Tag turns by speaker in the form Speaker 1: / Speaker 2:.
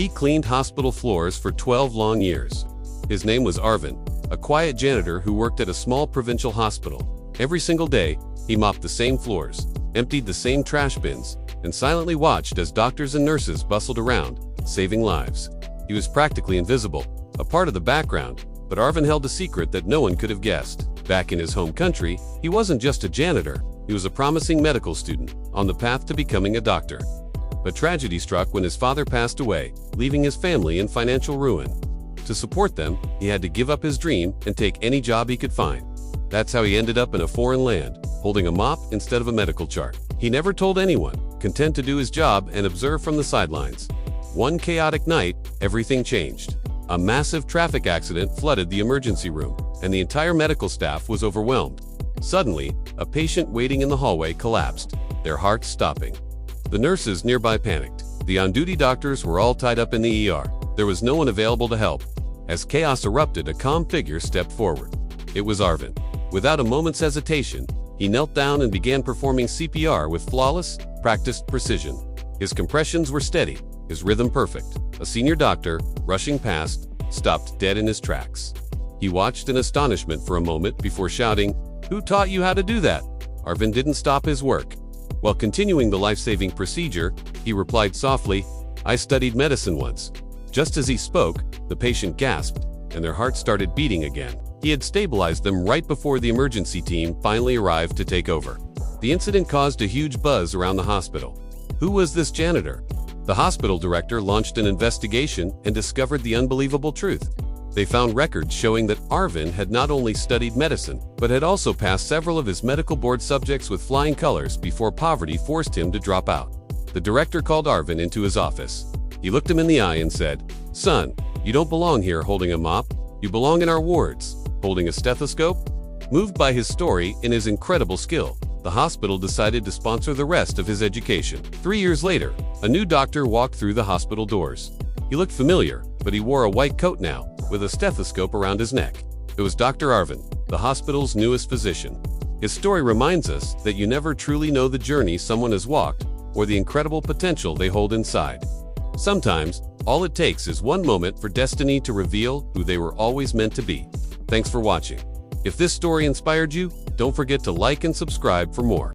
Speaker 1: He cleaned hospital floors for 12 long years. His name was Arvin, a quiet janitor who worked at a small provincial hospital. Every single day, he mopped the same floors, emptied the same trash bins, and silently watched as doctors and nurses bustled around, saving lives. He was practically invisible, a part of the background, but Arvin held a secret that no one could have guessed. Back in his home country, he wasn't just a janitor, he was a promising medical student, on the path to becoming a doctor. But tragedy struck when his father passed away, leaving his family in financial ruin. To support them, he had to give up his dream and take any job he could find. That's how he ended up in a foreign land, holding a mop instead of a medical chart. He never told anyone, content to do his job and observe from the sidelines. One chaotic night, everything changed. A massive traffic accident flooded the emergency room, and the entire medical staff was overwhelmed. Suddenly, a patient waiting in the hallway collapsed, their hearts stopping. The nurses nearby panicked. The on-duty doctors were all tied up in the ER. There was no one available to help. As chaos erupted, a calm figure stepped forward. It was Arvin. Without a moment's hesitation, he knelt down and began performing CPR with flawless, practiced precision. His compressions were steady, his rhythm perfect. A senior doctor, rushing past, stopped dead in his tracks. He watched in astonishment for a moment before shouting, "Who taught you how to do that?" Arvin didn't stop his work. While continuing the life-saving procedure, he replied softly, "I studied medicine once." Just as he spoke, the patient gasped, and their hearts started beating again. He had stabilized them right before the emergency team finally arrived to take over. The incident caused a huge buzz around the hospital. Who was this janitor? The hospital director launched an investigation and discovered the unbelievable truth. They found records showing that Arvin had not only studied medicine, but had also passed several of his medical board subjects with flying colors before poverty forced him to drop out. The director called Arvin into his office. He looked him in the eye and said, "Son, you don't belong here holding a mop. You belong in our wards, holding a stethoscope." Moved by his story and his incredible skill, the hospital decided to sponsor the rest of his education. 3 years later, a new doctor walked through the hospital doors. He looked familiar, but he wore a white coat now, with a stethoscope around his neck. It was Dr. Arvin, the hospital's newest physician. His story reminds us that you never truly know the journey someone has walked or the incredible potential they hold inside. Sometimes, all it takes is one moment for destiny to reveal who they were always meant to be. Thanks for watching. If this story inspired you, don't forget to like and subscribe for more.